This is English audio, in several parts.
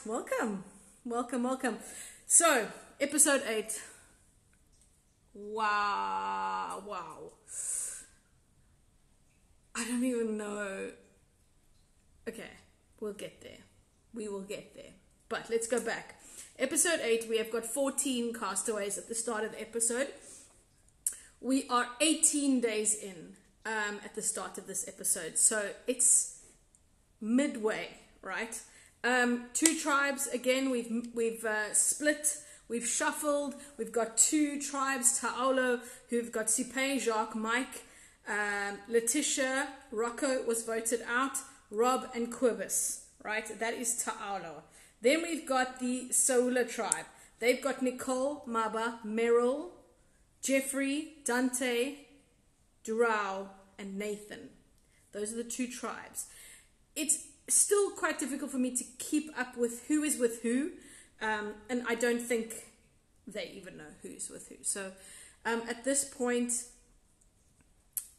welcome. Welcome, welcome. So, episode 8. Wow. I don't even know. Okay, we'll get there. We will get there. But let's go back. Episode 8, we have got 14 castaways at the start of the episode. We are 18 days in at the start of this episode. So it's midway, right? 2 tribes, again, we've split, we've shuffled. We've got 2 tribes, Ta'olo, who've got Sipe, Jacques, Mike, Letitia, Rocco was voted out, Rob and Quibus, right? That is Ta'olo. Then we've got the Samoa tribe. They've got Nicole, Maba, Meryl, Jeffrey, Dante, Durao, and Nathan. Those are the 2 tribes. It's still quite difficult for me to keep up with who is with who, and I don't think they even know who's with who. So at this point,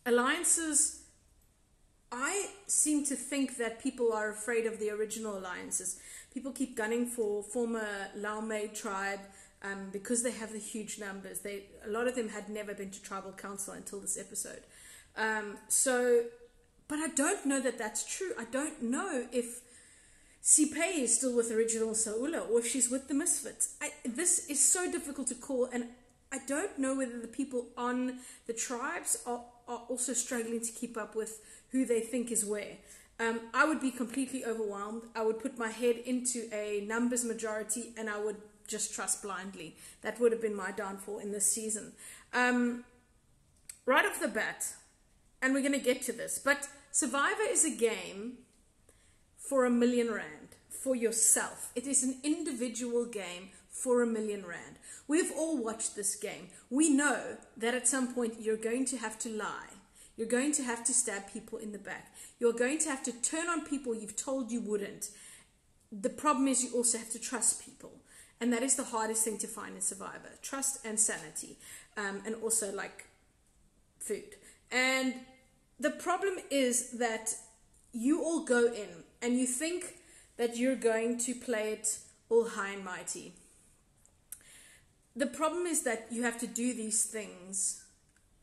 alliances, I seem to think that people are afraid of the original alliances. People keep gunning for former Laomei tribe because they have the huge numbers. A lot of them had never been to tribal council until this episode. But I don't know that that's true. I don't know if Sipe is still with original Samoa or if she's with the Misfits. This is so difficult to call, and I don't know whether the people on the tribes are also struggling to keep up with who they think is where. I would be completely overwhelmed. I would put my head into a numbers majority and I would just trust blindly. That would have been my downfall in this season. Right off the bat, and we're going to get to this, but Survivor is a game for R1 million, for yourself. It is an individual game for R1 million. We've all watched this game. We know that at some point you're going to have to lie. You're going to have to stab people in the back. You're going to have to turn on people you've told you wouldn't. The problem is you also have to trust people. And that is the hardest thing to find in Survivor. Trust and sanity. And also like food. And the problem is that you all go in and you think that you're going to play it all high and mighty. The problem is that you have to do these things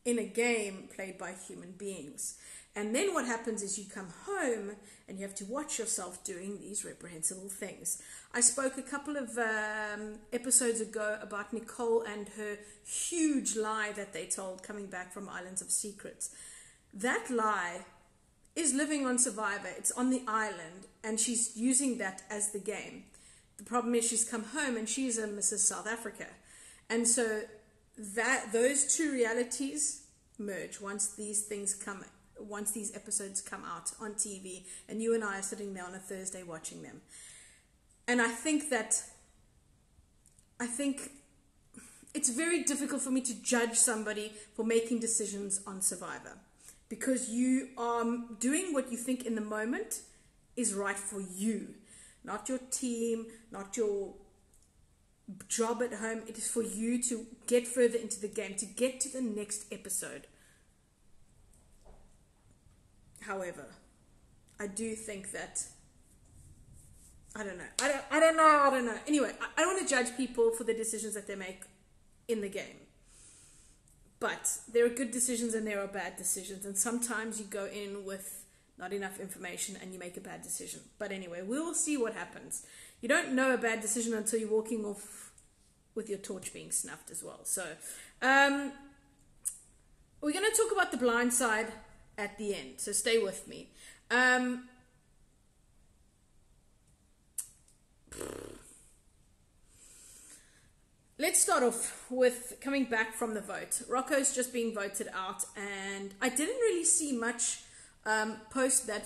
in a game played by human beings. And then what happens is you come home and you have to watch yourself doing these reprehensible things. I spoke a couple of episodes ago about Nicole and her huge lie that they told coming back from Islands of Secrets. That lie is living on Survivor. It's on the island and she's using that as the game. The problem is she's come home and she's a Mrs. South Africa. And so those 2 realities merge once these episodes come out on TV and you and I are sitting there on a Thursday watching them. And I think it's very difficult for me to judge somebody for making decisions on Survivor, because you are doing what you think in the moment is right for you, not your team, not your job at home. It is for you to get further into the game, to get to the next episode. However, I do think that I don't know. Anyway, I don't want to judge people for the decisions that they make in the game. But there are good decisions and there are bad decisions. And sometimes you go in with not enough information and you make a bad decision. But anyway, we'll see what happens. You don't know a bad decision until you're walking off with your torch being snuffed as well. So we're going to talk about the blind side at the end. So stay with me. Let's start off with coming back from the vote. Rocco's just being voted out, and I didn't really see much post the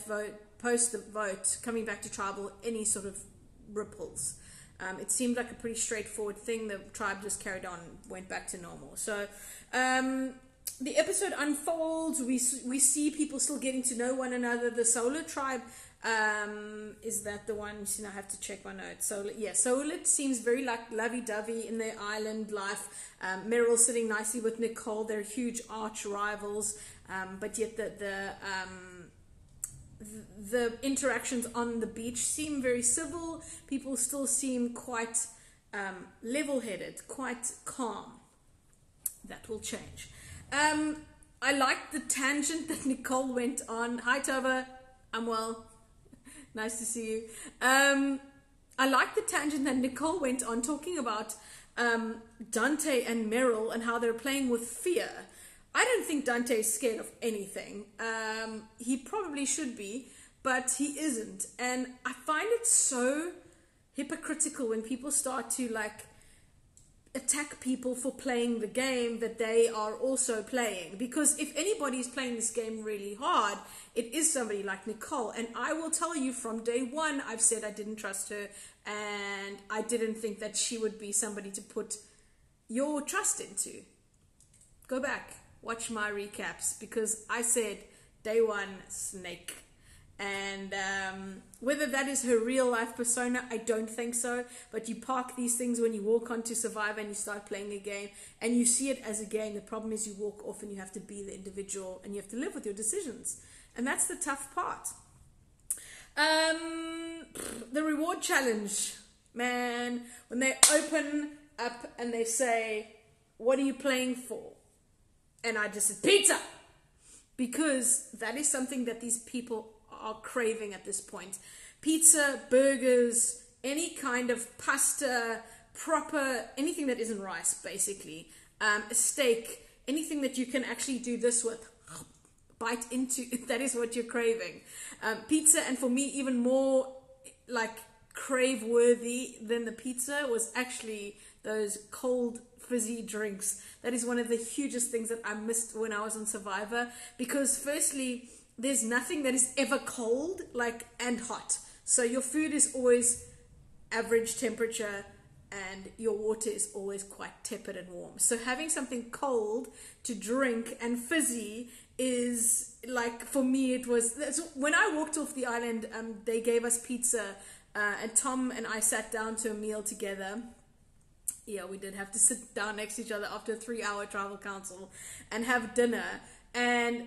vote, coming back to tribal, any sort of ripples. It seemed like a pretty straightforward thing. The tribe just carried on, went back to normal. So the episode unfolds. We see people still getting to know one another. The Samoa tribe, is that the one? I have to check my notes. Samoa seems very like lovey-dovey in their island life. Meryl sitting nicely with Nicole. They're huge arch rivals, but yet the interactions on the beach seem very civil. People still seem quite level-headed, quite calm. That will change. I liked the tangent that Nicole went on. Hi, Tova. I'm well. Nice to see you. I like the tangent that Nicole went on talking about Dante and Meryl and how they're playing with fear. I don't think Dante is scared of anything. He probably should be, but he isn't. And I find it so hypocritical when people start to like attack people for playing the game that they are also playing. Because if anybody is playing this game really hard, it is somebody like Nicole. And I will tell you from day one, I've said I didn't trust her and I didn't think that she would be somebody to put your trust into. Go back, watch my recaps, because I said day one, snake. And whether that is her real life persona, I don't think so. But you park these things when you walk onto Survivor and you start playing a game and you see it as a game. The problem is you walk off and you have to be the individual and you have to live with your decisions. And that's the tough part. The reward challenge, man, when they open up and they say, what are you playing for? And I just said, pizza! Because that is something that these people are craving at this point. Pizza, burgers, any kind of pasta, proper, anything that isn't rice, basically. A steak, anything that you can actually do this with, bite into, that is what you're craving. Pizza, and for me, even more like crave-worthy than the pizza was actually those cold fizzy drinks. That is one of the hugest things that I missed when I was on Survivor, because firstly, there's nothing that is ever cold and hot. So your food is always average temperature and your water is always quite tepid and warm. So having something cold to drink and fizzy is like, for me, it was, when I walked off the island, they gave us pizza and Tom and I sat down to a meal together. Yeah, we did have to sit down next to each other after a 3-hour travel council and have dinner. And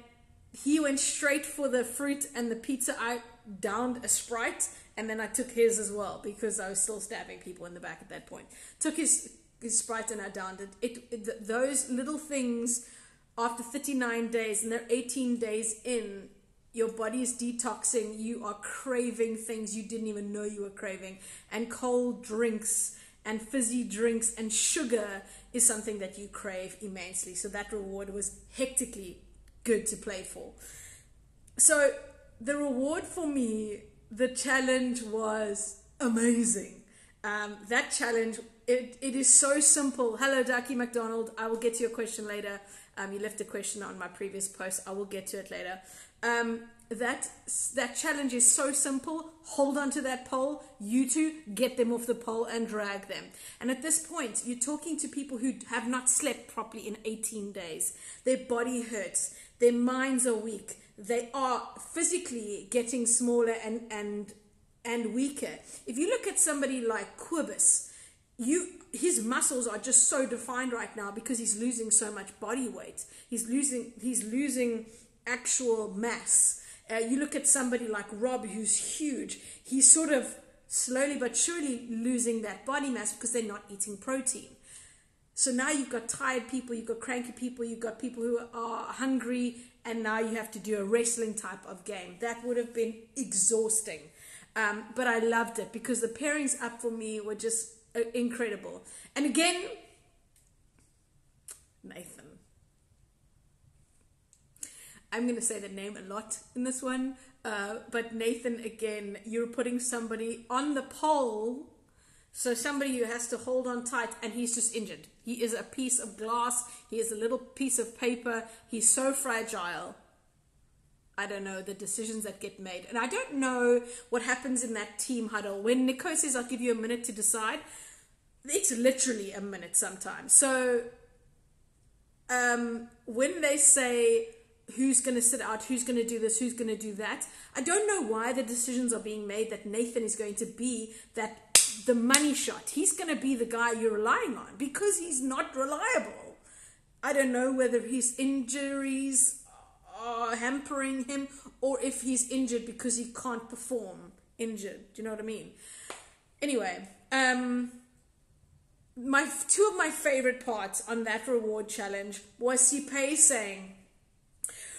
he went straight for the fruit and the pizza. I downed a Sprite and then I took his as well because I was still stabbing people in the back at that point. Took his Sprite and I downed it. Those little things, after 39 days, and they're 18 days in, your body is detoxing. You are craving things you didn't even know you were craving. And cold drinks and fizzy drinks and sugar is something that you crave immensely. So that reward was hectically good to play for. So the reward for me, the challenge was amazing. That challenge, it is so simple. Hello, Ducky McDonald. I will get to your question later. You left a question on my previous post. I will get to it later. That challenge is so simple. Hold on to that pole. You two, get them off the pole and drag them. And at this point, you're talking to people who have not slept properly in 18 days. Their body hurts. Their minds are weak. They are physically getting smaller and weaker. If you look at somebody like Quibus, his muscles are just so defined right now because he's losing so much body weight. He's losing actual mass. You look at somebody like Rob, who's huge. He's sort of slowly but surely losing that body mass because they're not eating protein. So now you've got tired people, you've got cranky people, you've got people who are hungry, and now you have to do a wrestling type of game. That would have been exhausting. But I loved it because the pairings up for me were just incredible. And again, Nathan. I'm going to say the name a lot in this one. But Nathan, again, you're putting somebody on the pole. So somebody who has to hold on tight, and he's just injured. He is a piece of glass. He is a little piece of paper. He's so fragile. I don't know the decisions that get made. And I don't know what happens in that team huddle. When Nico says, I'll give you a minute to decide, it's literally a minute sometimes. So when they say who's going to sit out, who's going to do this, who's going to do that, I don't know why the decisions are being made that Nathan is going to be the money shot. He's going to be the guy you're relying on because he's not reliable. I don't know whether his injuries are hampering him, or if he's injured because he can't perform injured. Do you know what I mean? Anyway, two of my favorite parts on that reward challenge was Sipei saying,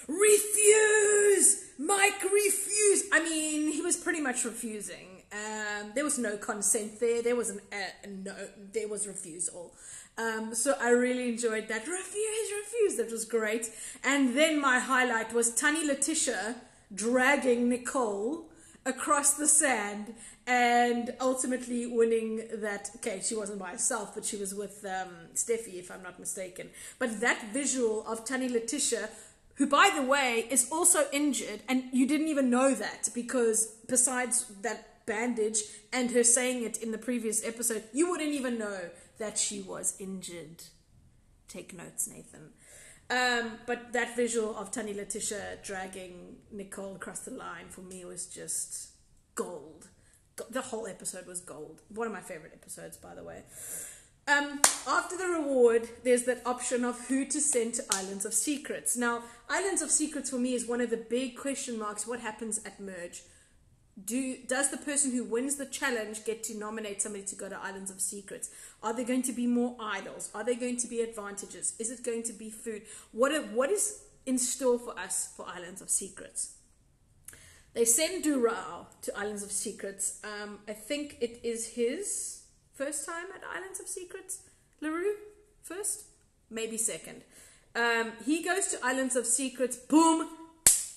"Refuse! Mike, refuse!" I mean, he was pretty much refusing. There was no consent there. There was there was refusal. So I really enjoyed that. Refuse. That was great. And then my highlight was Tani Letitia dragging Nicole across the sand and ultimately winning that. Okay, she wasn't by herself, but she was with Steffi, if I'm not mistaken. But that visual of Tani Letitia, who, by the way, is also injured, and you didn't even know that, because besides that bandage and her saying it in the previous episode, you wouldn't even know that she was injured. Take notes, Nathan. But that visual of Tani Letitia dragging Nicole across the line for me was just gold. The whole episode was gold. One of my favorite episodes, by the way. After the reward, there's that option of who to send to Islands of Secrets. Now, Islands of Secrets for me is one of the big question marks. What happens at Merge? Does the person who wins the challenge get to nominate somebody to go to Islands of Secrets? Are there going to be more idols? Are there going to be advantages? Is it going to be food? What is in store for us for Islands of Secrets? They send Durao to Islands of Secrets. I think it is his first time at Islands of Secrets. LaRue, first? Maybe second. He goes to Islands of Secrets. Boom!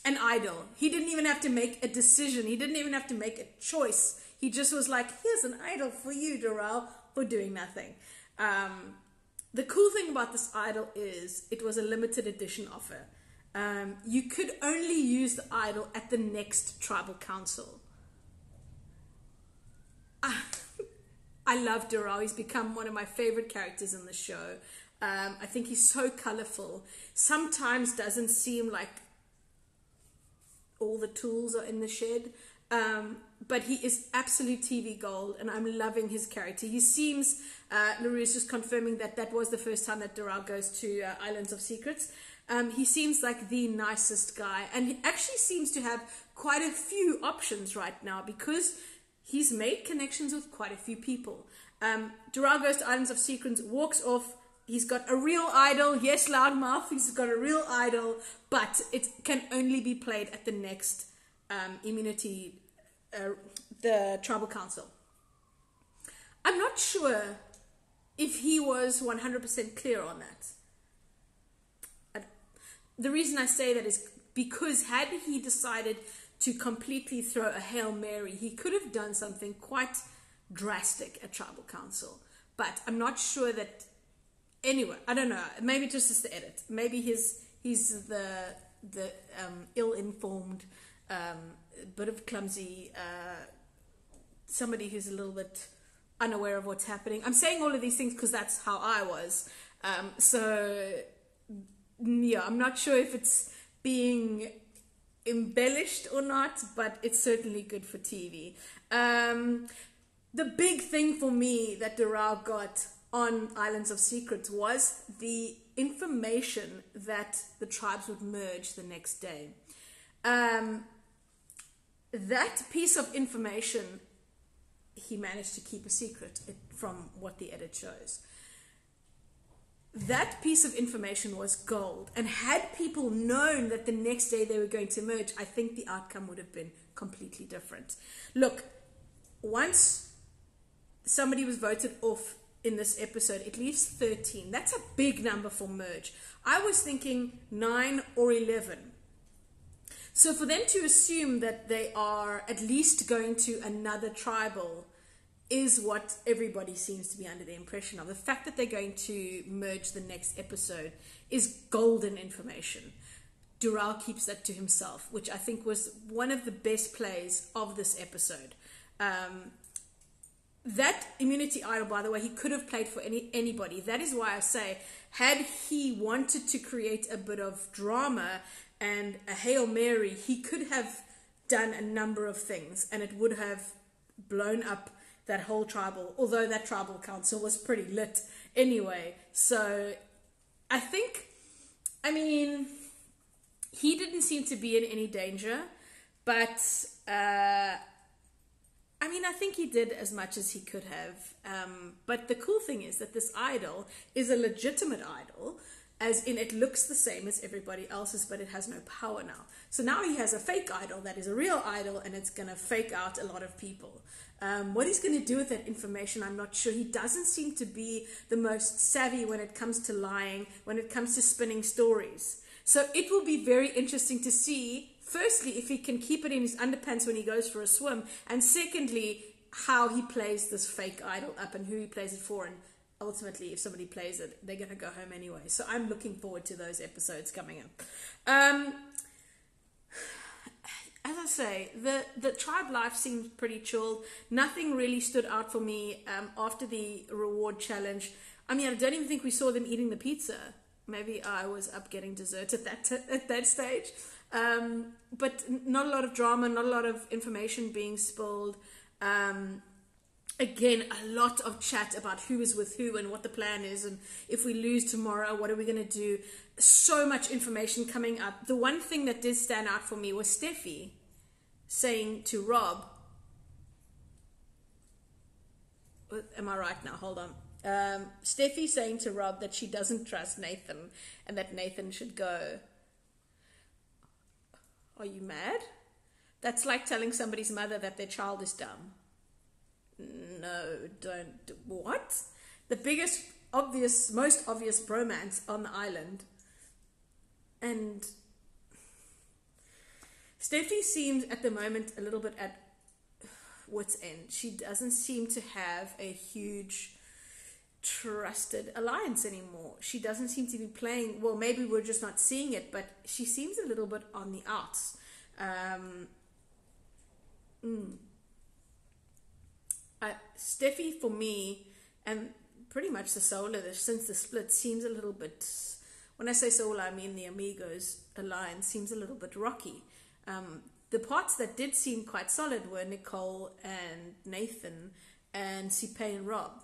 An idol. He didn't even have to make a decision. He didn't even have to make a choice. He just was like, here's an idol for you, Durao, for doing nothing. The cool thing about this idol is it was a limited edition offer. You could only use the idol at the next tribal council. I love Durao. He's become one of my favorite characters in the show. I think he's so colorful. Sometimes doesn't seem like all the tools are in the shed, but he is absolute TV gold, and I'm loving his character. He seems, LaRue is just confirming that was the first time that Durao goes to Islands of Secrets. He seems like the nicest guy, and he actually seems to have quite a few options right now because he's made connections with quite a few people. Durao goes to Islands of Secrets, walks off. He's got a real idol. Yes, loudmouth. He's got a real idol, but it can only be played at the next immunity, the tribal council. I'm not sure if he was 100% clear on that. The reason I say that is because had he decided to completely throw a Hail Mary, he could have done something quite drastic at tribal council. But I'm not sure that. Anyway, I don't know. Maybe just as the edit. Maybe he's the ill-informed, bit of clumsy, somebody who's a little bit unaware of what's happening. I'm saying all of these things because that's how I was. So yeah, I'm not sure if it's being embellished or not, but it's certainly good for TV. The big thing for me that Durao got on Islands of Secrets was the information that the tribes would merge the next day. That piece of information he managed to keep a secret from what the edit shows. That piece of information was gold, and had people known that the next day they were going to merge, I think the outcome would have been completely different. Look, once somebody was voted off in this episode, it leaves 13. That's a big number for merge. I was thinking 9 or 11. So for them to assume that they are at least going to another tribal is what everybody seems to be under the impression of. The fact that they're going to merge the next episode is golden information. Durao keeps that to himself, which I think was one of the best plays of this episode. That immunity idol, by the way, he could have played for anybody. That is why I say, had he wanted to create a bit of drama and a Hail Mary, he could have done a number of things, and it would have blown up that whole tribal, although that tribal council was pretty lit anyway. So I think, he didn't seem to be in any danger, but I mean, I think he did as much as he could have. But the cool thing is that this idol is a legitimate idol, as in it looks the same as everybody else's, but it has no power now. So now he has a fake idol that is a real idol, and it's going to fake out a lot of people. What he's going to do with that information, I'm not sure. He doesn't seem to be the most savvy when it comes to lying, when it comes to spinning stories. So it will be very interesting to see, firstly, if he can keep it in his underpants when he goes for a swim, and secondly, how he plays this fake idol up and who he plays it for, and ultimately, if somebody plays it, they're going to go home anyway. So I'm looking forward to those episodes coming up. As I say, the tribe life seems pretty chilled. Nothing really stood out for me after the reward challenge. I mean, I don't even think we saw them eating the pizza. Maybe I was up getting dessert at that stage. But not a lot of drama, not a lot of information being spilled. Again, a lot of chat about who is with who and what the plan is, and if we lose tomorrow, what are we going to do? So much information coming up. The one thing that did stand out for me was Steffi saying to Rob, am I right now? Hold on. Steffi saying to Rob that she doesn't trust Nathan and that Nathan should go. Are you mad? That's like telling somebody's mother that their child is dumb. No, don't. What? The biggest, most obvious bromance on the island. And Steffi seems at the moment a little bit at wit's end. She doesn't seem to have a huge trusted alliance anymore. She doesn't seem to be playing, well, maybe we're just not seeing it, but she seems a little bit on the outs. Steffi, for me, and pretty much the Solar, since the split, seems a little bit, when I say Solar, I mean the Amigos alliance, seems a little bit rocky. The parts that did seem quite solid were Nicole and Nathan and Sipe and Rob.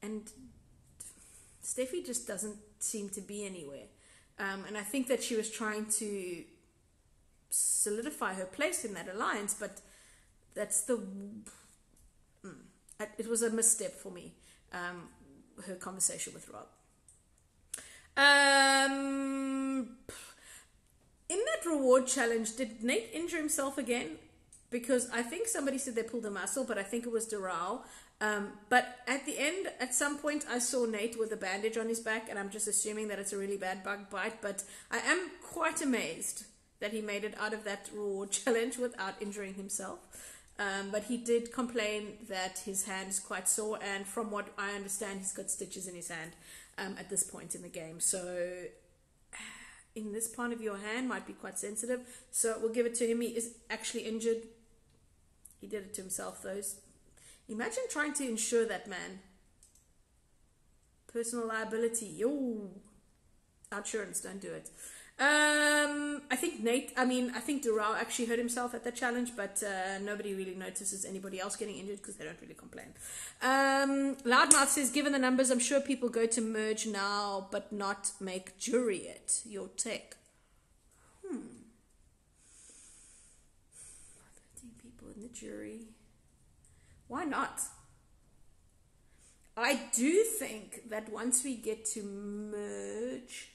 And Steffi just doesn't seem to be anywhere. And I think that she was trying to solidify her place in that alliance, but that's it was a misstep for me, her conversation with Rob. In that reward challenge, did Nate injure himself again? Because I think somebody said they pulled a muscle, but I think it was Doral. But at the end, at some point, I saw Nate with a bandage on his back, and I'm just assuming that it's a really bad bug bite, but I am quite amazed that he made it out of that reward challenge without injuring himself. But he did complain that his hand is quite sore, and from what I understand, he's got stitches in his hand at this point in the game. So in this part of your hand might be quite sensitive. So we'll give it to him. He is actually injured. He did it to himself, though. Imagine trying to insure that man. Personal liability. Yo. Outsurance, don't do it. I think Doral actually hurt himself at that challenge, but nobody really notices anybody else getting injured because they don't really complain. Loudmouth says, given the numbers, I'm sure people go to merge now, but not make jury it. Your tech. 13 people in the jury. Why not? I do think that once we get to merge,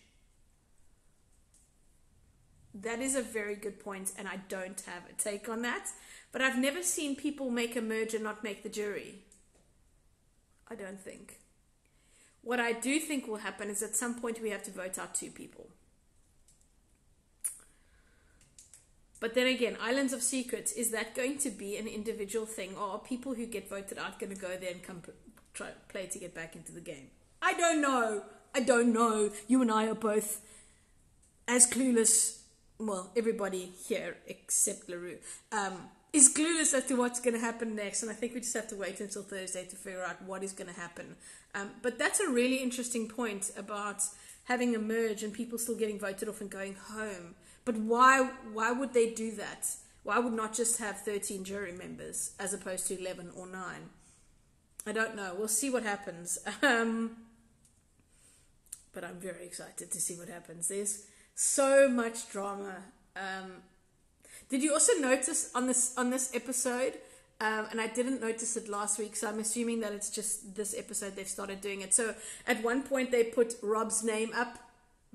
that is a very good point, and I don't have a take on that. But I've never seen people make a merge and not make the jury. I don't think. What I do think will happen is at some point we have to vote out 2 people. But then again, Islands of Secrets, is that going to be an individual thing, or are people who get voted out going to go there and come try play to get back into the game? I don't know. You and I are both as clueless. Well, everybody here except LaRue is clueless as to what's going to happen next, and I think we just have to wait until Thursday to figure out what is going to happen. But that's a really interesting point about having a merge and people still getting voted off and going home. But why would they do that? Why would not just have 13 jury members as opposed to 11 or 9? I don't know. We'll see what happens. But I'm very excited to see what happens. There's So much drama. Did you also notice on this episode? And I didn't notice it last week, so I'm assuming that it's just this episode they've started doing it. So at one point they put Rob's name up,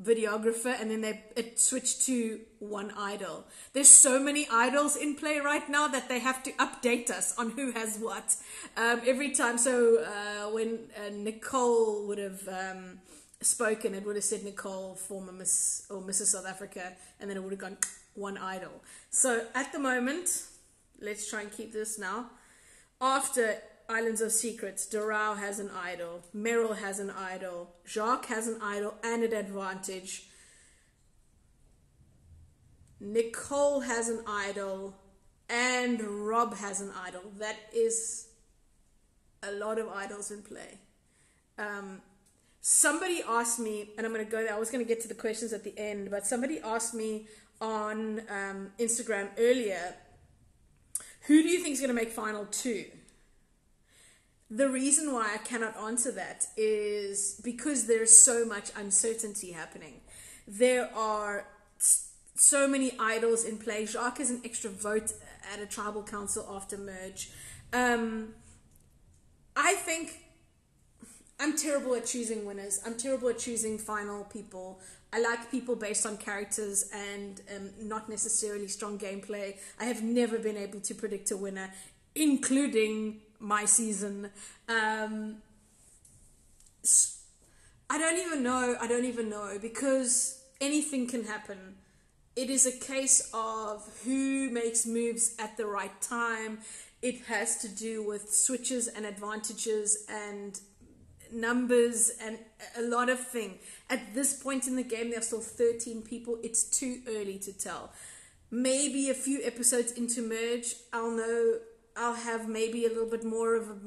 videographer, and then it switched to one idol. There's so many idols in play right now that they have to update us on who has what every time. So when Nicole would have spoken, it would have said Nicole, former Miss or Mrs. South Africa, and then it would have gone one idol. So at the moment, let's try and keep this now. After Islands of Secrets, Doral has an idol, Meryl has an idol, Jacques has an idol and an advantage, Nicole has an idol, and Rob has an idol. That is a lot of idols in play. Somebody asked me, and I'm going to go there, I was going to get to the questions at the end, but somebody asked me on Instagram earlier, who do you think is going to make final two? The reason why I cannot answer that is because there is so much uncertainty happening. There are so many idols in play. Jacques has an extra vote at a tribal council after merge. I think I'm terrible at choosing winners. I'm terrible at choosing final people. I like people based on characters and not necessarily strong gameplay. I have never been able to predict a winner, including my season. I don't even know because anything can happen. It is a case of who makes moves at the right time. It has to do with switches and advantages and numbers and a lot of things. At this point in the game, there are still 13 people. It's too early to tell. Maybe a few episodes into merge, I'll have maybe a little bit more of a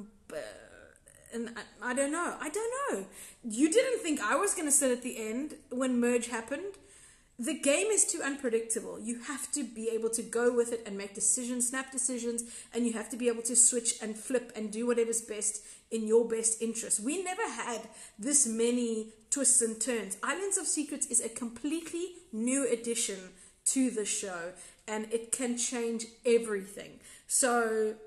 and I don't know. You didn't think I was going to sit at the end when merge happened. The game is too unpredictable. You have to be able to go with it and make decisions, snap decisions, and you have to be able to switch and flip and do whatever's best in your best interest. We never had this many twists and turns. Islands of Secrets is a completely new addition to the show, and it can change everything. So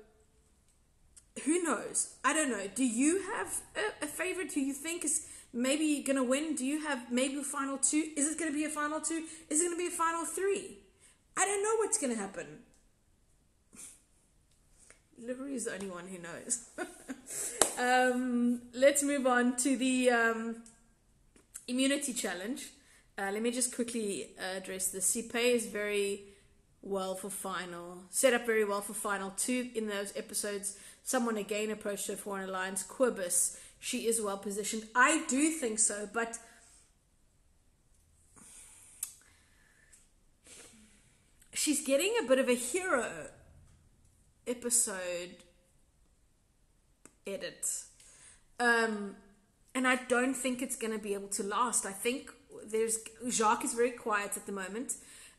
who knows? I don't know. Do you have a favorite who you think is maybe going to win? Do you have maybe a final two? Is it going to be a final two? Is it going to be a final three? I don't know what's going to happen. Livery is the only one who knows. Let's move on to the immunity challenge. Let me just quickly address this. Sipe is very well for final, set up very well for final two. In those episodes, someone again approached her for an alliance. Quibus, she is well positioned. I do think so, but she's getting a bit of a hero episode edit. And I don't think it's going to be able to last. I think Jacques is very quiet at the moment.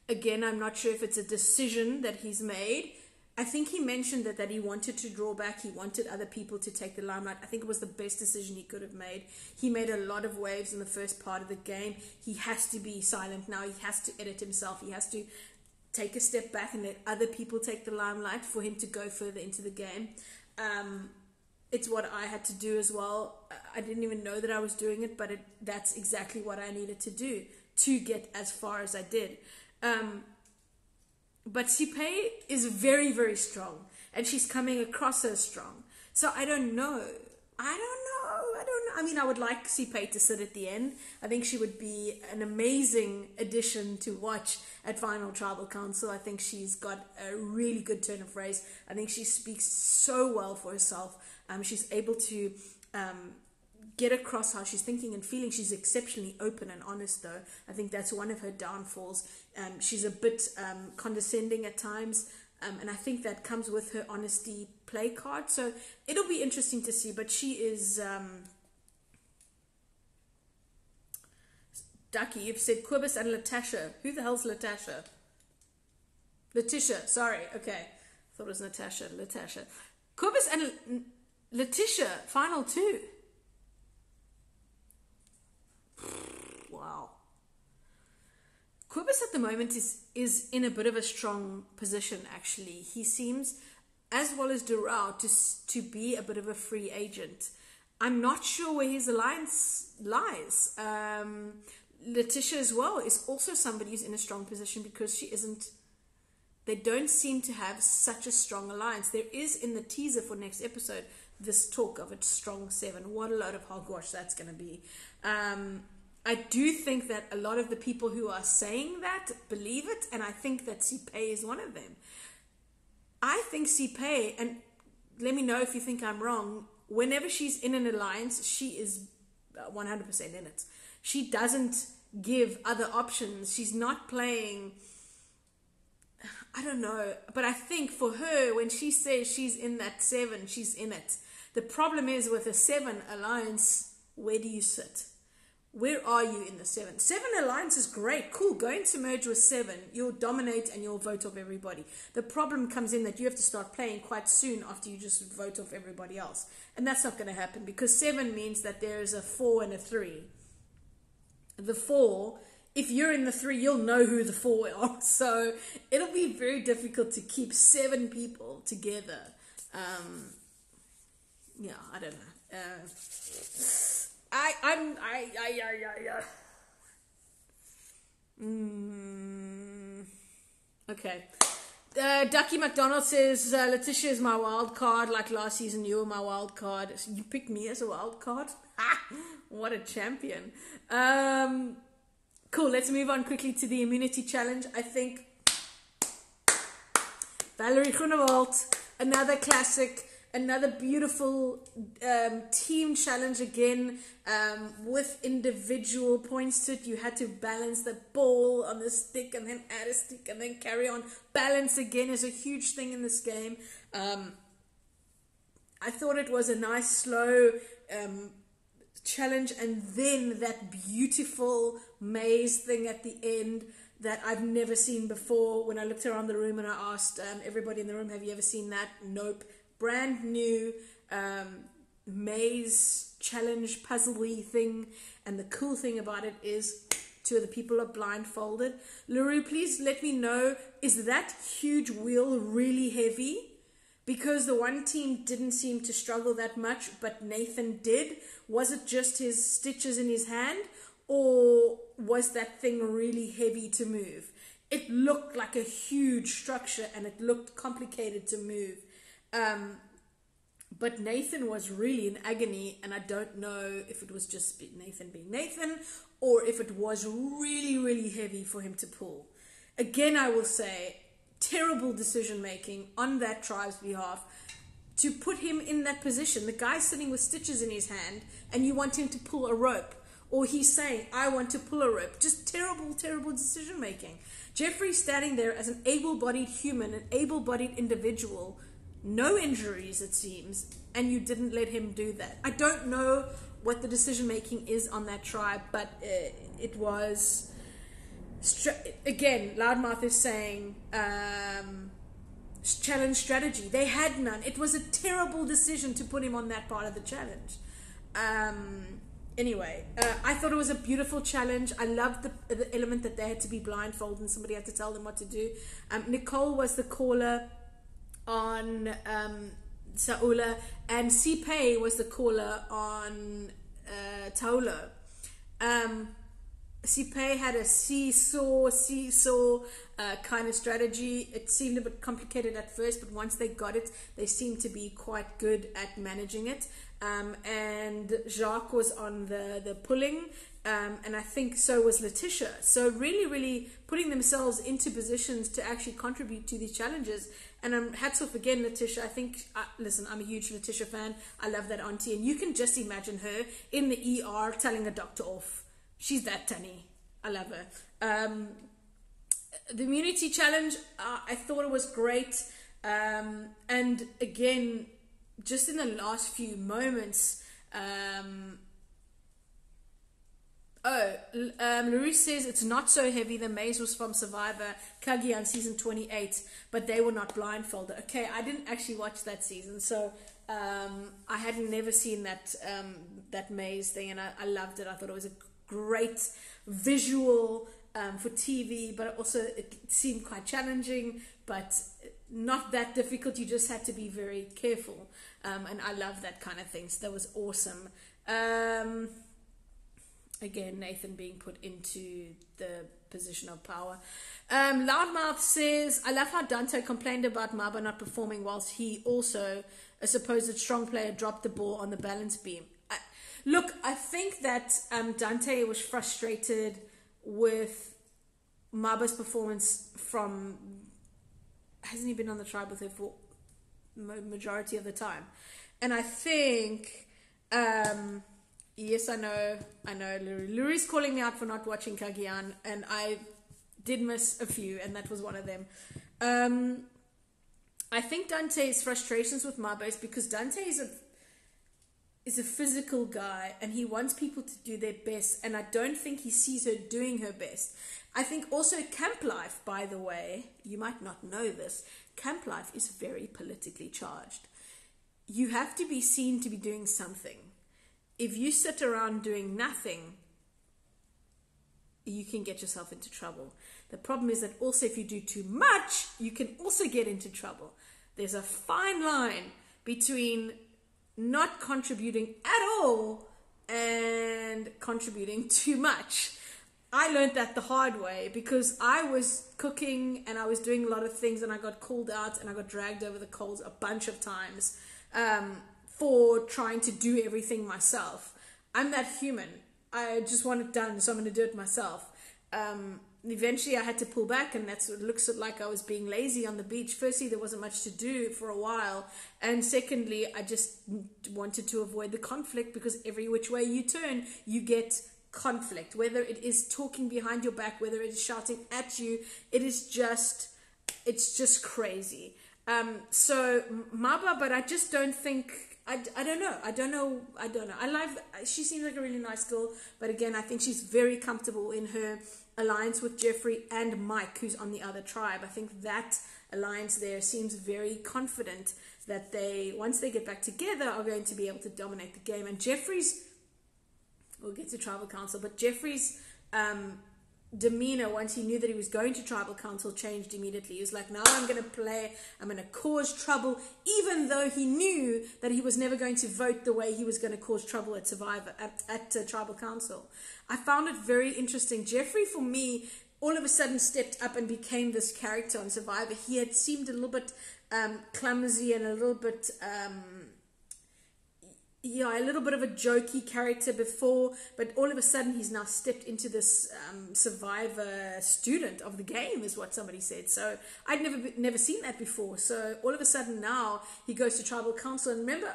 Again, I'm not sure if it's a decision that he's made. I think he mentioned that he wanted to draw back. He wanted other people to take the limelight. I think it was the best decision he could have made. He made a lot of waves in the first part of the game. He has to be silent now. He has to edit himself. He has to take a step back and let other people take the limelight for him to go further into the game. It's what I had to do as well. I didn't even know that I was doing it, but that's exactly what I needed to do to get as far as I did. But Sipe is very, very strong, and she's coming across as strong. So I don't know. I mean, I would like Sipe to sit at the end. I think she would be an amazing addition to watch at Final Tribal Council. I think she's got a really good turn of phrase. I think she speaks so well for herself. She's able to get across how she's thinking and feeling. She's exceptionally open and honest, though. I think that's one of her downfalls. She's a bit condescending at times, and I think that comes with her honesty play card. So it'll be interesting to see. But she is Ducky. You've said Quibus and Latasha. Who the hell's Latasha? Letitia. Sorry. Okay, thought it was Natasha. Latasha. Quibus and Letitia. Final two. Wow. Quibus at the moment is in a bit of a strong position, actually. He seems, as well as Durao, to be a bit of a free agent. I'm not sure where his alliance lies. Letitia as well is also somebody who's in a strong position because they don't seem to have such a strong alliance. There is, in the teaser for next episode, this talk of a strong 7. What a load of hogwash that's going to be. I do think that a lot of the people who are saying that believe it, and I think that Sipei is one of them. I think Sipei, and let me know if you think I'm wrong, whenever she's in an alliance, she is 100% in it. She doesn't give other options. She's not playing, I don't know, but I think for her, when she says she's in that 7, she's in it. The problem is with a 7 alliance, where do you sit? Where are you in the 7? 7 alliance is great, cool. Go into merge with 7. You'll dominate and you'll vote off everybody. The problem comes in that you have to start playing quite soon after you just vote off everybody else. And that's not going to happen because 7 means that there's a 4 and a 3. The 4, if you're in the 3, you'll know who the 4 are. So it'll be very difficult to keep 7 people together. Yeah, I don't know. Okay. Ducky McDonald says, Letitia is my wild card. Like last season, you were my wild card. You picked me as a wild card? What a champion. Cool, let's move on quickly to the immunity challenge. I think Valerie Groenewald, another classic. Another beautiful team challenge again, with individual points to it. You had to balance the ball on the stick and then add a stick and then carry on. Balance again is a huge thing in this game. I thought it was a nice slow challenge, and then that beautiful maze thing at the end that I've never seen before. When I looked around the room and I asked everybody in the room, have you ever seen that? Nope. Brand new maze challenge puzzle-y thing, and the cool thing about it is 2 of the people are blindfolded. LaRue, please let me know, is that huge wheel really heavy? Because the one team didn't seem to struggle that much, but Nathan did. Was it just his stitches in his hand, or was that thing really heavy to move? It looked like a huge structure and it looked complicated to move. But Nathan was really in agony, and I don't know if it was just Nathan being Nathan or if it was really, really heavy for him to pull. Again, I will say, terrible decision making on that tribe's behalf to put him in that position. The guy's sitting with stitches in his hand and you want him to pull a rope, or he's saying, I want to pull a rope. Just terrible, terrible decision making. Jeffrey's standing there as an able-bodied human, an able-bodied individual, no injuries it seems, and you didn't let him do that. I don't know what the decision making is on that tribe, but it was again, Loudmouth is saying challenge strategy. They had none. It was a terrible decision to put him on that part of the challenge. Anyway, I thought it was a beautiful challenge. I loved the element that they had to be blindfolded and somebody had to tell them what to do. Nicole was the caller on Saula, and Sipei was the caller on Taolo. Sipei had a seesaw kind of strategy. It seemed a bit complicated at first, but once they got it, they seemed to be quite good at managing it. And Jacques was on the pulling, and I think so was Letitia. So really, really putting themselves into positions to actually contribute to these challenges. And hats off again, Letitia. I think, listen, I'm a huge Letitia fan. I love that auntie. And you can just imagine her in the ER telling a doctor off. She's that tunny. I love her. The immunity challenge, I thought it was great. And again, just in the last few moments, Larissa says it's not so heavy. The maze was from Survivor Kagi on season 28, but they were not blindfolded. Okay, I didn't actually watch that season, so I had never seen that maze thing, and I loved it. I thought it was a great visual for TV, but also it seemed quite challenging, but not that difficult. You just had to be very careful, and I love that kind of thing. So that was awesome. Again, Nathan being put into the position of power. Loudmouth says, I love how Dante complained about Maba not performing whilst he also, a supposed strong player, dropped the ball on the balance beam. Look, I think that Dante was frustrated with Maba's performance from... Hasn't he been on the tribe with her for majority of the time? And I think... yes, I know, Luri's calling me out for not watching Kagian, and I did miss a few, and that was one of them. I think Dante's frustrations with Maba is because Dante is a physical guy, and he wants people to do their best, and I don't think he sees her doing her best. I think also camp life, by the way, you might not know this, camp life is very politically charged. You have to be seen to be doing something. If you sit around doing nothing, you can get yourself into trouble. The problem is that also if you do too much, you can also get into trouble. There's a fine line between not contributing at all and contributing too much. I learned that the hard way because I was cooking and I was doing a lot of things, and I got called out and I got dragged over the coals a bunch of times for trying to do everything myself. I'm that human. I just want it done, so I'm going to do it myself. Eventually I had to pull back, and that's what it looks like I was being lazy on the beach. Firstly, there wasn't much to do for a while, and secondly, I just wanted to avoid the conflict, because every which way you turn, you get conflict. Whether it is talking behind your back, whether it is shouting at you, it's just crazy. So Maba, but I just don't think, I don't know. She seems like a really nice girl, but again, I think she's very comfortable in her alliance with Jeffrey and Mike, who's on the other tribe. I think that alliance there seems very confident that they, once they get back together, are going to be able to dominate the game. And Jeffrey's, we'll get to tribal council, but Jeffrey's demeanor once he knew that he was going to tribal council changed immediately. He was like, now I'm going to play, I'm going to cause trouble, even though he knew that he was never going to vote the way he was going to cause trouble at Survivor, at tribal council. I found it very interesting. Jeffrey, for me, all of a sudden stepped up and became this character on Survivor. He had seemed a little bit clumsy and a little bit a little bit of a jokey character before, but all of a sudden he's now stepped into this Survivor student of the game, is what somebody said. So I'd never seen that before. So all of a sudden now he goes to tribal council. And remember,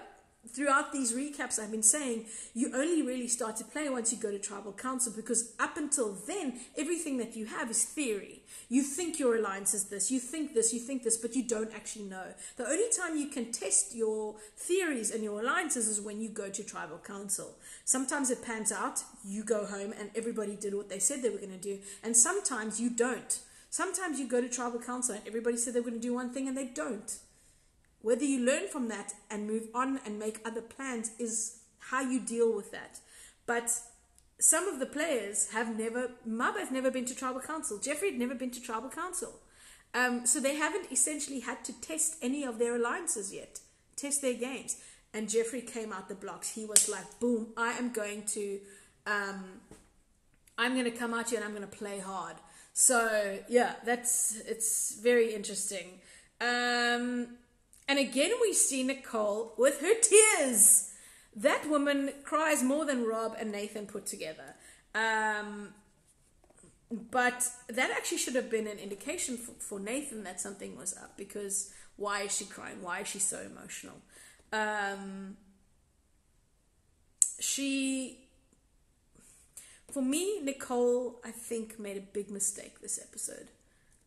throughout these recaps I've been saying, you only really start to play once you go to tribal council, because up until then everything that you have is theory. You think your alliance is this, you think this, but you don't actually know. The only time you can test your theories and your alliances is when you go to tribal council. Sometimes it pans out, you go home and everybody did what they said they were going to do, and sometimes you don't. Sometimes you go to tribal council and everybody said they were going to do one thing and they don't. Whether you learn from that and move on and make other plans is how you deal with that. But some of the players Maba has never been to tribal council. Jeffrey had never been to tribal council. So they haven't essentially had to test any of their alliances yet, test their games. And Jeffrey came out the blocks. He was like, boom, I'm going to come out here and I'm going to play hard. So yeah, it's very interesting. And again, we see Nicole with her tears. That woman cries more than Rob and Nathan put together. But that actually should have been an indication for Nathan that something was up, because why is she crying? Why is she so emotional? For me, Nicole, I think, made a big mistake this episode.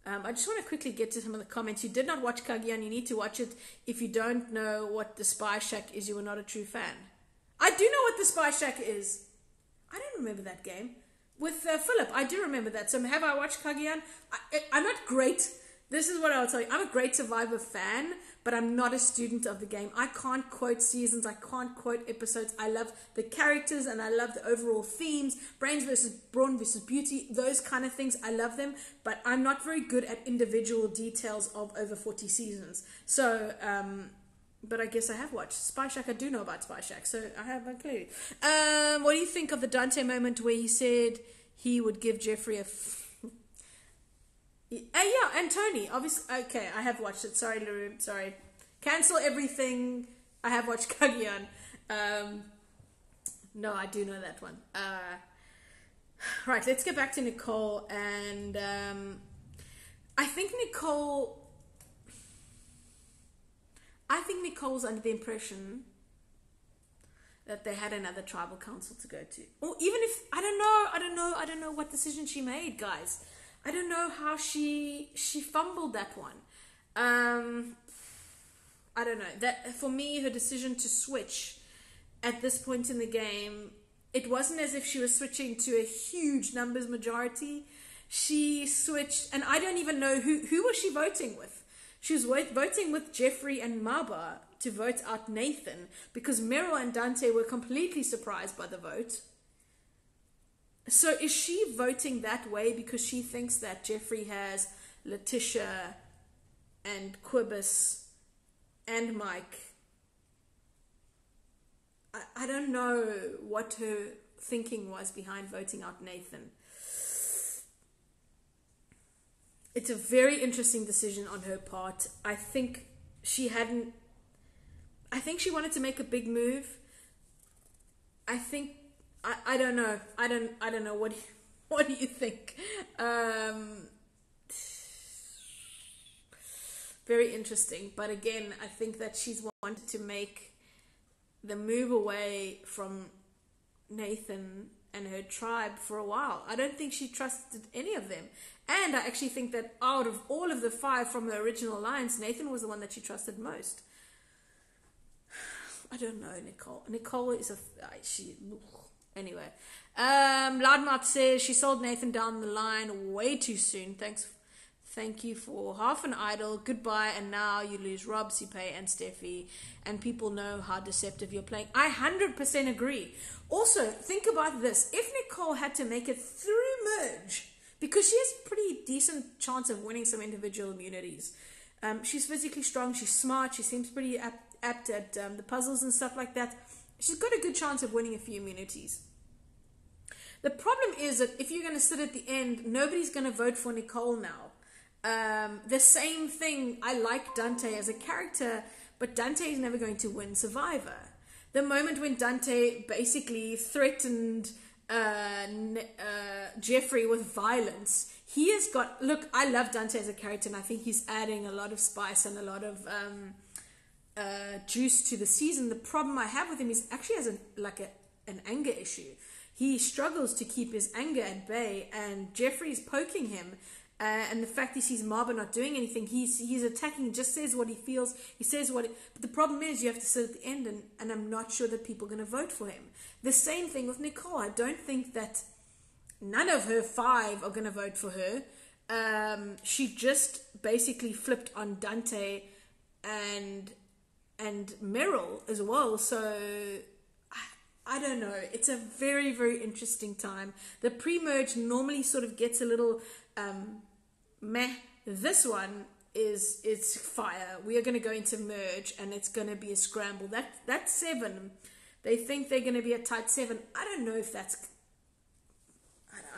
I just want to quickly get to some of the comments. You did not watch Kagian. You need to watch it. If you don't know what the Spy Shack is, you are not a true fan. I do know what the Spy Shack is. I don't remember that game. With Philip, I do remember that. So have I watched Kagian? I'm not great. This is what I'll tell you. I'm a great Survivor fan, but I'm not a student of the game. I can't quote seasons, I can't quote episodes. I love the characters and I love the overall themes, brains versus brawn versus beauty, those kind of things. I love them, but I'm not very good at individual details of over 40 seasons. So, but I guess I have watched Spy Shack. I do know about Spy Shack, so I have a clue. What do you think of the Dante moment where he said he would give Jeffrey a... yeah, and Tony, obviously. Okay, I have watched it. Sorry, LaRue. Sorry. Cancel everything. I have watched Kagian. No, I do know that one. Right, let's get back to Nicole. And I think Nicole's under the impression that they had another tribal council to go to. Or even if, I don't know what decision she made, guys. I don't know how she fumbled that one. I don't know. That for me, her decision to switch at this point in the game, it wasn't as if she was switching to a huge numbers majority. She switched, and I don't even know who was she voting with. She was voting with Jeffrey and Maba to vote out Nathan, because Meryl and Dante were completely surprised by the vote. So is she voting that way because she thinks that Jeffrey has Letitia and Quibus and Mike? I don't know what her thinking was behind voting out Nathan. It's a very interesting decision on her part. I think she wanted to make a big move. I don't know. I don't know. What do you think? Very interesting. But again, I think that she's wanted to make the move away from Nathan and her tribe for a while. I don't think she trusted any of them. And I actually think that out of all of the 5 from the original alliance, Nathan was the one that she trusted most. I don't know, Nicole. Nicole is Anyway, Loudmouth says she sold Nathan down the line way too soon. Thank you for half an idol. Goodbye, and now you lose Rob, Sipe, and Steffi, and people know how deceptive you're playing. I 100% agree. Also, think about this. If Nicole had to make it through merge, because she has a pretty decent chance of winning some individual immunities. She's physically strong, she's smart, she seems pretty apt at the puzzles and stuff like that. She's got a good chance of winning a few immunities. The problem is that if you're going to sit at the end, nobody's going to vote for Nicole now. The same thing, I like Dante as a character, but Dante is never going to win Survivor. The moment when Dante basically threatened Jeffrey with violence, he has got... Look, I love Dante as a character, and I think he's adding a lot of spice and a lot of... juice to the season. The problem I have with him is actually has an anger issue. He struggles to keep his anger at bay, and Jeffrey's poking him, and the fact is he's Maba not doing anything. He's attacking. He just says what he feels. He says what. But the problem is you have to sit at the end, and I'm not sure that people are going to vote for him. The same thing with Nicole. I don't think that none of her 5 are going to vote for her. She just basically flipped on Dante and Meryl as well. So I don't know. It's a very, very interesting time. The pre-merge normally sort of gets a little meh. This one it's fire. We are going to go into merge and it's going to be a scramble. That 7, they think they're going to be a tight 7. I don't know if that's...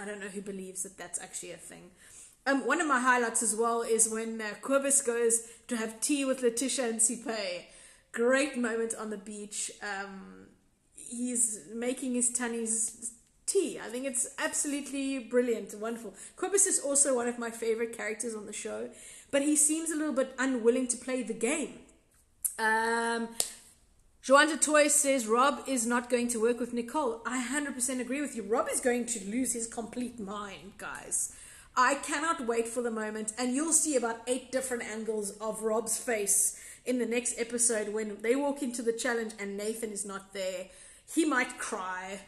I don't know who believes that that's actually a thing. One of my highlights as well is when Quibus goes to have tea with Letitia and Sipe. Great moment on the beach. He's making his Tanny's tea. I think it's absolutely brilliant, wonderful. Quibus is also one of my favorite characters on the show, but he seems a little bit unwilling to play the game. Joanne Toy says Rob is not going to work with Nicole. I 100% agree with you. Rob is going to lose his complete mind, guys. I cannot wait for the moment, and you'll see about 8 different angles of Rob's face in the next episode when they walk into the challenge and Nathan is not there. He might cry.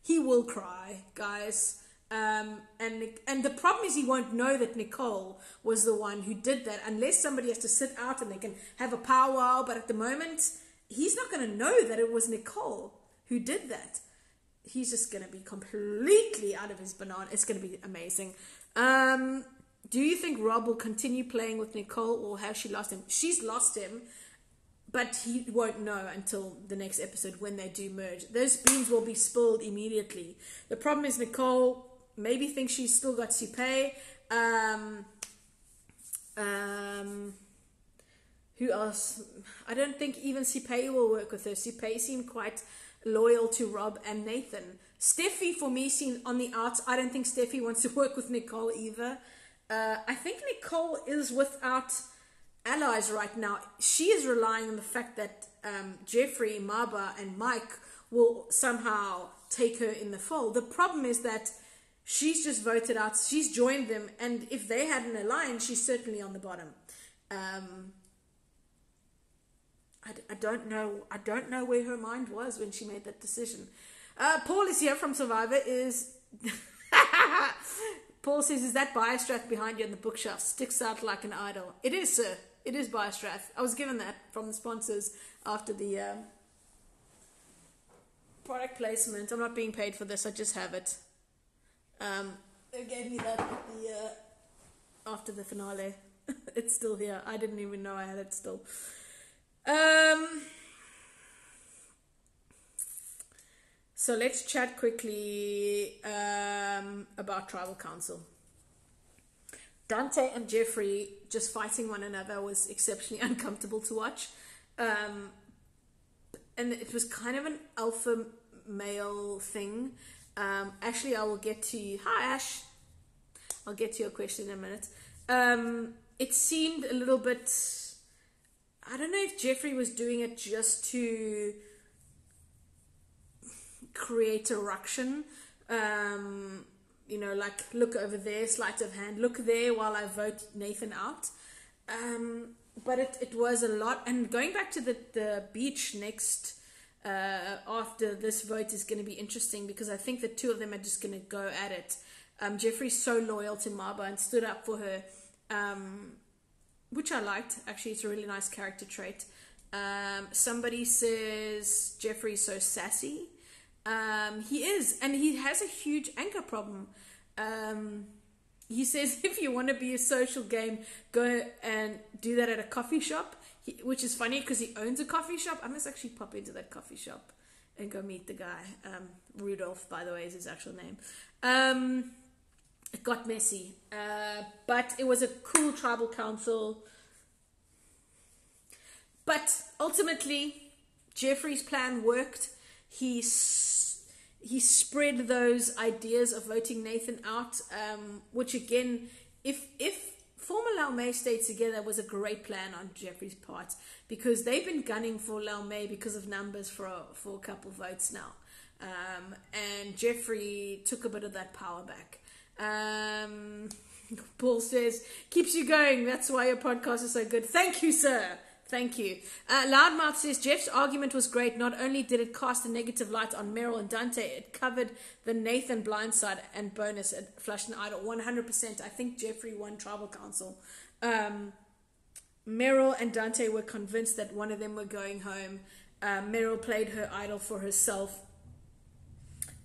He will cry, guys. And the problem is he won't know that Nicole was the one who did that unless somebody has to sit out and they can have a powwow. But at the moment, he's not going to know that it was Nicole who did that. He's just going to be completely out of his banana. It's going to be amazing. Do you think Rob will continue playing with Nicole, or has she lost him? She's lost him, but he won't know until the next episode when they do merge. Those beans will be spilled immediately. The problem is Nicole maybe thinks she's still got Supay. Who else? I don't think even Supay will work with her. Supay seemed quite loyal to Rob and Nathan. Steffi, for me, seemed on the outs. I don't think Steffi wants to work with Nicole either. I think Nicole is without allies right now. She is relying on the fact that Jeffrey, Maba, and Mike will somehow take her in the fold. The problem is that she's just voted out. She's joined them, and if they had an alliance, she's certainly on the bottom. I don't know. I don't know where her mind was when she made that decision. Paul is here from Survivor. Paul says, "Is that Biostrath behind you on the bookshelf? Sticks out like an idol." It is, sir. It is Biostrath. I was given that from the sponsors after the product placement. I'm not being paid for this. I just have it. They gave me that at after the finale. It's still here. I didn't even know I had it still. So let's chat quickly about Tribal Council. Dante and Jeffrey just fighting one another was exceptionally uncomfortable to watch. And it was kind of an alpha male thing. Ashley, I will get to you. Hi, Ash. I'll get to your question in a minute. It seemed a little bit... I don't know if Jeffrey was doing it just to create a ruction. Like, look over there, sleight of hand. Look there while I vote Nathan out. But it was a lot. And going back to the beach next... after this vote is going to be interesting because I think the two of them are just going to go at it. Jeffrey's so loyal to Maba and stood up for her, which I liked. Actually, it's a really nice character trait. Somebody says Jeffrey's so sassy. He is, and he has a huge anchor problem. He says if you want to be a social game, go and do that at a coffee shop. Which is funny because he owns a coffee shop. I must actually pop into that coffee shop and go meet the guy. Rudolph, by the way, is his actual name. It got messy. But it was a cool tribal council. But ultimately, Jeffrey's plan worked. He spread those ideas of voting Nathan out, which again, if former Lau May stayed together was a great plan on Jeffrey's part because they've been gunning for Lau May because of numbers for a couple votes now. And Jeffrey took a bit of that power back. Paul says, keeps you going. That's why your podcast is so good. Thank you, sir. Thank you. Loudmouth says, Jeff's argument was great. Not only did it cast a negative light on Meryl and Dante, it covered the Nathan blindside and bonus at Flush and Idol. 100%. I think Jeffrey won Tribal Council. Meryl and Dante were convinced that one of them were going home. Meryl played her idol for herself.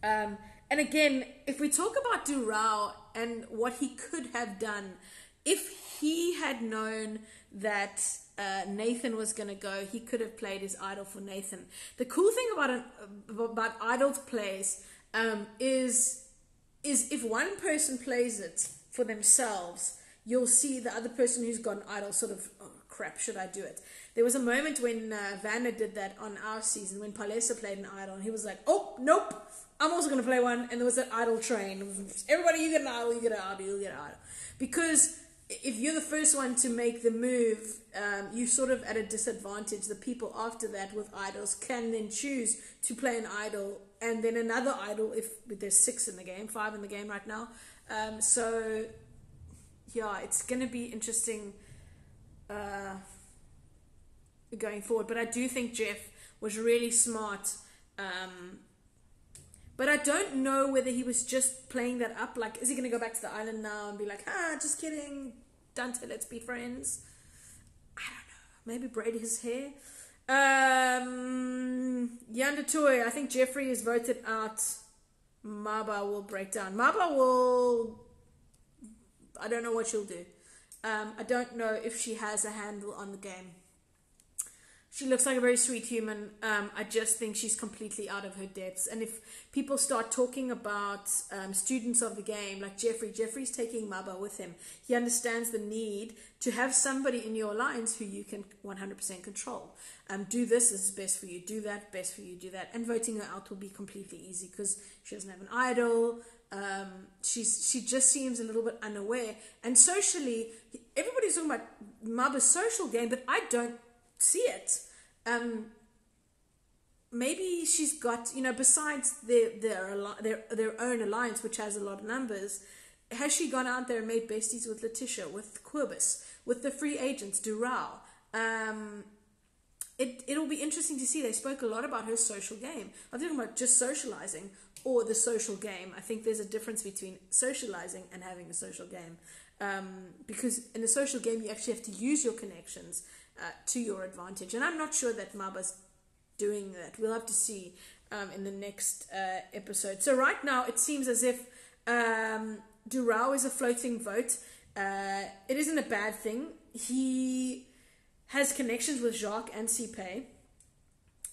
And again, if we talk about Durao and what he could have done, if he had known that Nathan was going to go, he could have played his idol for Nathan. The cool thing about idols plays is if one person plays it for themselves, you'll see the other person who's got an idol sort of, oh crap, should I do it? There was a moment when Vanna did that on our season when Palesa played an idol and he was like, oh nope, I'm also going to play one. And there was that idol train. Everybody, you get an idol, you get an idol, you get an idol. Because if you're the first one to make the move, you're sort of at a disadvantage. The people after that with idols can then choose to play an idol and then another idol if there's 5 in the game right now. So yeah, it's going to be interesting going forward. But I do think Jeff was really smart But I don't know whether he was just playing that up. Like, is he going to go back to the island now and be like, just kidding, Dante, let's be friends? I don't know. Maybe braid his hair. Yandatoy, I think Jeffrey is voted out. Maba will break down. Maba will... I don't know what she'll do. I don't know if she has a handle on the game. She looks like a very sweet human. I just think she's completely out of her depths. And if people start talking about students of the game, like Jeffrey's taking Maba with him. He understands the need to have somebody in your alliance who you can 100% control. Do this is best for you. Do that, best for you. Do that. And voting her out will be completely easy because she doesn't have an idol. She just seems a little bit unaware. And socially, everybody's talking about Maba's social game, but I don't see it. Maybe she's got, besides their own alliance, which has a lot of numbers, has she gone out there and made besties with Letitia, with Quibus, with the free agents, Durao? It'll be interesting to see. They spoke a lot about her social game. I'm talking about just socializing or the social game. I think there's a difference between socializing and having a social game. Because in a social game, you actually have to use your connections to your advantage. And I'm not sure that Maba's doing that. We'll have to see in the next episode. So right now, it seems as if Durao is a floating vote. It isn't a bad thing. He has connections with Jacques and Sipe.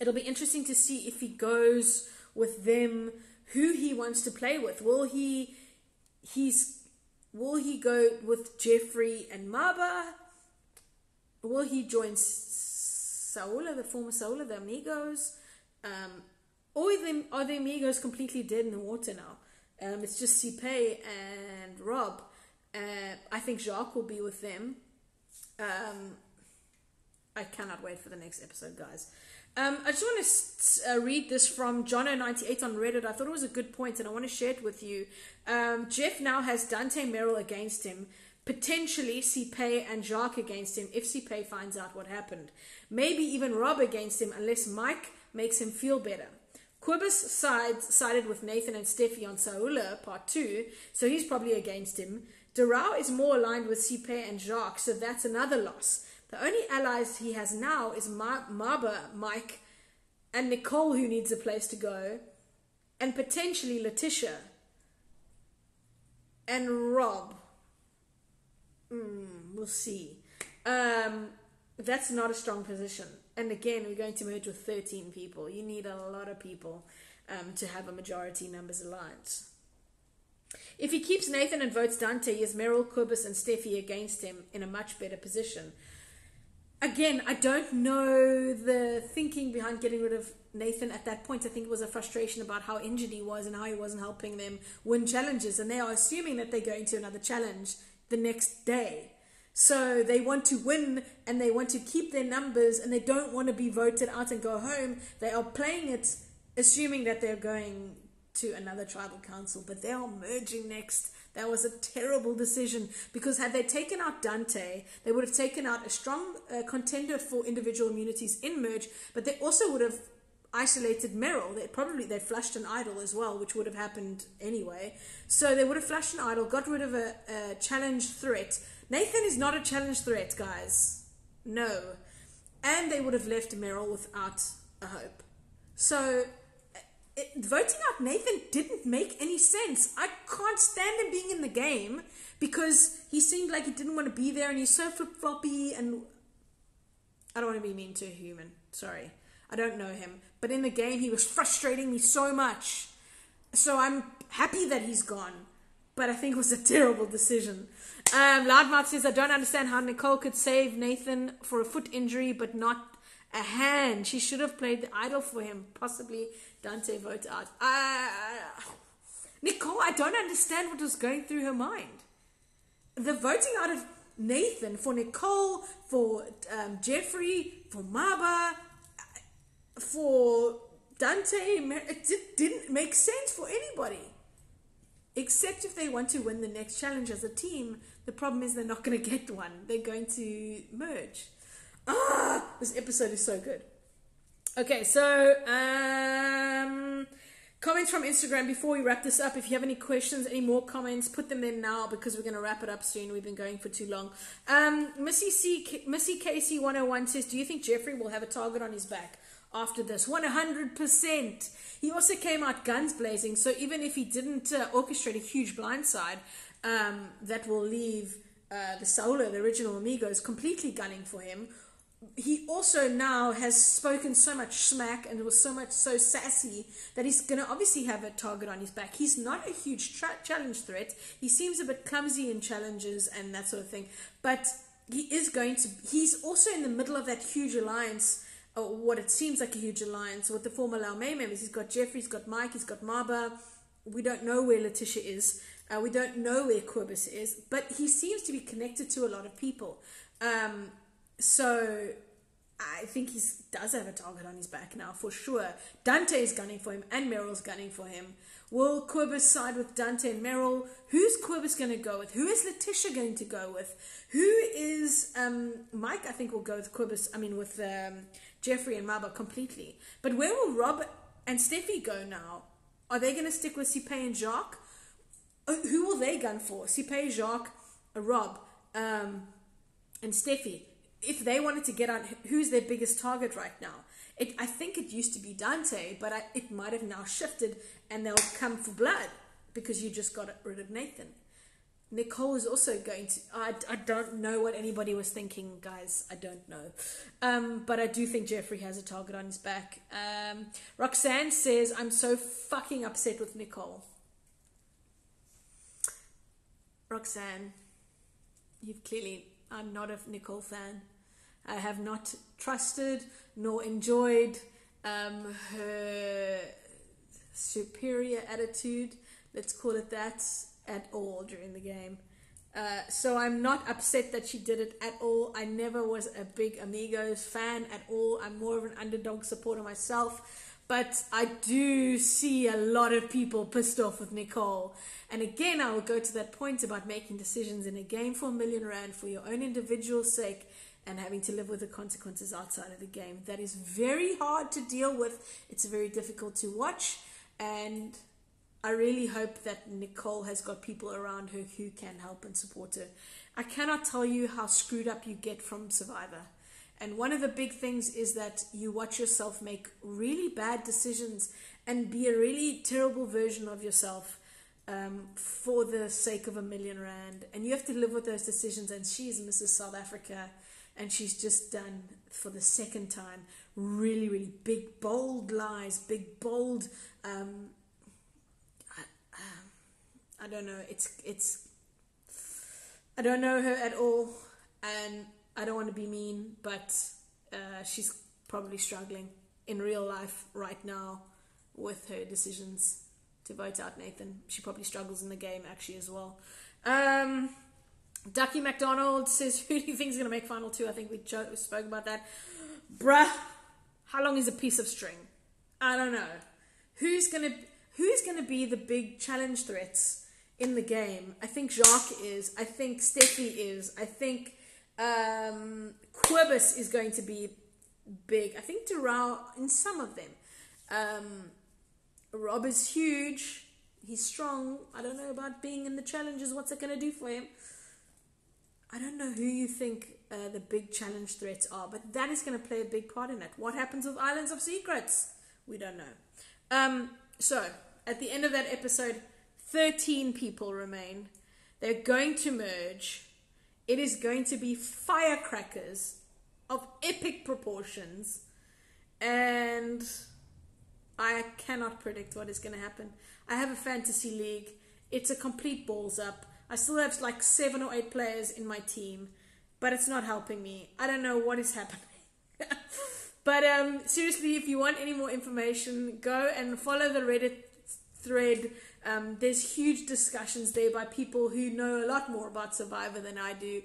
It'll be interesting to see if he goes with them, who he wants to play with. Will he go with Jeffrey and Maba? Will he join Saola, the former Saola, the Amigos? Or are the Amigos completely dead in the water now? It's just Sipe and Rob. I think Jacques will be with them. I cannot wait for the next episode, guys. I just want to read this from Jono98 on Reddit. I thought it was a good point, and I want to share it with you. Jeff now has Dante Merrill against him, potentially Sipe and Jacques against him if Sipe finds out what happened. Maybe even Rob against him unless Mike makes him feel better. Quibus sided with Nathan and Steffi on Saoula, part 2, so he's probably against him. Durao is more aligned with Sipe and Jacques, so that's another loss. The only allies he has now is Maba, Mike, and Nicole, who needs a place to go, and potentially Letitia and Rob. We'll see. That's not a strong position. And again, we're going to merge with 13 people. You need a lot of people to have a majority numbers alliance. If he keeps Nathan and votes Dante, he has Meryl, Quibus, and Steffi against him in a much better position. Again, I don't know the thinking behind getting rid of Nathan at that point. I think it was a frustration about how injured he was and how he wasn't helping them win challenges. And they are assuming that they're going to another challenge the next day. So they want to win and they want to keep their numbers and they don't want to be voted out and go home. They are playing it assuming that they're going to another tribal council, but they are merging next. That was a terrible decision because had they taken out Dante, they would have taken out a strong contender for individual immunities in merge, but they also would have isolated Meryl. They flushed an idol as well, which would have happened anyway. So they would have flushed an idol, got rid of a challenge threat. Nathan is not a challenge threat, guys. No. And they would have left Meryl without a hope. So voting out Nathan didn't make any sense. I can't stand him being in the game because he seemed like he didn't want to be there and he's so flip-floppy and I don't want to be mean to a human. Sorry. I don't know him. But in the game, he was frustrating me so much. So I'm happy that he's gone. But I think it was a terrible decision. Loudmouth says, I don't understand how Nicole could save Nathan for a foot injury but not a hand. She should have played the idol for him. Possibly Dante vote out. Nicole, I don't understand what was going through her mind. The voting out of Nathan for Nicole, for Jeffrey, for Maba, for Dante, it didn't make sense for anybody. Except if they want to win the next challenge as a team. The problem is they're not going to get one. They're going to merge. This episode is so good. Okay, so Comments from Instagram before we wrap this up. If you have any questions, any more comments, put them in now because we're going to wrap it up soon. We've been going for too long. Missy KC101 says, do you think Jeffrey will have a target on his back after this? 100%. He also came out guns blazing, so even if he didn't orchestrate a huge blindside, that will leave the Samoa, the original Amigos, completely gunning for him. He also now has spoken so much smack and was so sassy that he's going to obviously have a target on his back. He's not a huge challenge threat. He seems a bit clumsy in challenges and that sort of thing. But he's also in the middle of that huge alliance, or what it seems like a huge alliance with the former Lau May members. He's got Jeffrey, he's got Mike, he's got Maba. We don't know where Letitia is. We don't know where Quibus is. But he seems to be connected to a lot of people. So I think he does have a target on his back now, for sure. Dante is gunning for him, and Meryl's gunning for him. Will Quibus side with Dante and Meryl? Who's Quibus going to go with? Who is Letitia going to go with? Who is Mike? I think will go with Quibus. I mean, with Jeffrey and Maba completely. But where will Rob and Steffi go now? Are they going to stick with Sipe and Jacques? Who will they gun for? Sipe, Jacques, Rob, and Steffi. If they wanted to get on, who's their biggest target right now? I think it used to be Dante, but it might have now shifted, and they'll come for blood because you just got rid of Nathan. Nicole is also going to. I don't know what anybody was thinking, guys. I don't know. But I do think Jeffrey has a target on his back. Roxanne says, I'm so fucking upset with Nicole. Roxanne, I'm not a Nicole fan. I have not trusted nor enjoyed her superior attitude, let's call it that, at all during the game. So I'm not upset that she did it at all. I never was a big Amigos fan at all. I'm more of an underdog supporter myself. But I do see a lot of people pissed off with Nicole. And again, I will go to that point about making decisions in a game for R1,000,000 for your own individual sake and having to live with the consequences outside of the game. That is very hard to deal with. It's very difficult to watch. And I really hope that Nicole has got people around her who can help and support her. I cannot tell you how screwed up you get from Survivor. And one of the big things is that you watch yourself make really bad decisions and be a really terrible version of yourself for the sake of R1,000,000. And you have to live with those decisions. And she's Mrs. South Africa. And she's just done, for the second time, really, really big, bold lies, big, bold... I don't know. I don't know her at all. And I don't want to be mean, but she's probably struggling in real life right now with her decisions to vote out Nathan. She probably struggles in the game actually as well. Ducky McDonald says, who do you think is going to make final two? I think we spoke about that. Bruh, how long is a piece of string? I don't know. Who's going to be the big challenge threats in the game? I think Jacques is. I think Steffi is. I think Quibus is going to be big. I think Doral in some of them. Rob is huge. He's strong. I don't know about being in the challenges. What's it going to do for him? I don't know who you think the big challenge threats are, but that is going to play a big part in it. What happens with Islands of Secrets? We don't know. So, at the end of that episode, 13 people remain. They're going to merge. It is going to be firecrackers of epic proportions. And I cannot predict what is going to happen. I have a fantasy league. It's a complete balls up. I still have like 7 or 8 players in my team, but it's not helping me. I don't know what is happening. But seriously, if you want any more information, go and follow the Reddit thread. There's huge discussions there by people who know a lot more about Survivor than I do.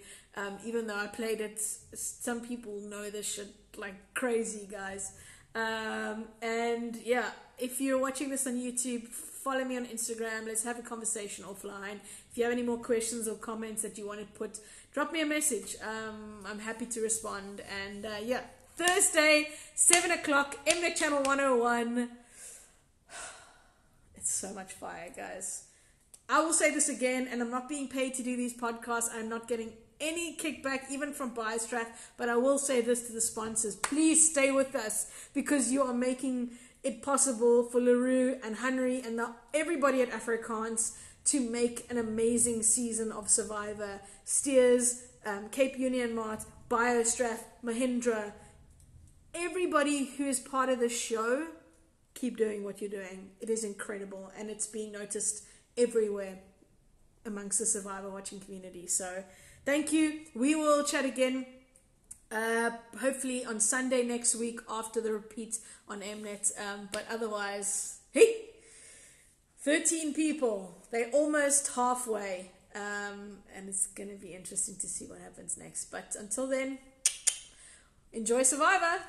Even though I played it, some people know this shit like crazy, guys. And yeah, if you're watching this on YouTube, follow me on Instagram. Let's have a conversation offline. If you have any more questions or comments that you want to put, drop me a message. I'm happy to respond. And yeah, Thursday, 7 o'clock, Mnet Channel 101. It's so much fire, guys. I will say this again, and I'm not being paid to do these podcasts. I'm not getting any kickback, even from BioStrat, but I will say this to the sponsors. Please stay with us, because you are making it possible for LaRue and Henry and everybody at Afrikaans to make an amazing season of Survivor. Steers, Cape Union Mart, BioStrat, Mahindra, everybody who is part of the show, keep doing what you're doing. It is incredible, and it's being noticed everywhere amongst the Survivor watching community. So thank you. We will chat again hopefully on Sunday next week after the repeat on Mnet. But otherwise, hey, 13 people. They're almost halfway. And it's going to be interesting to see what happens next. But until then, enjoy Survivor.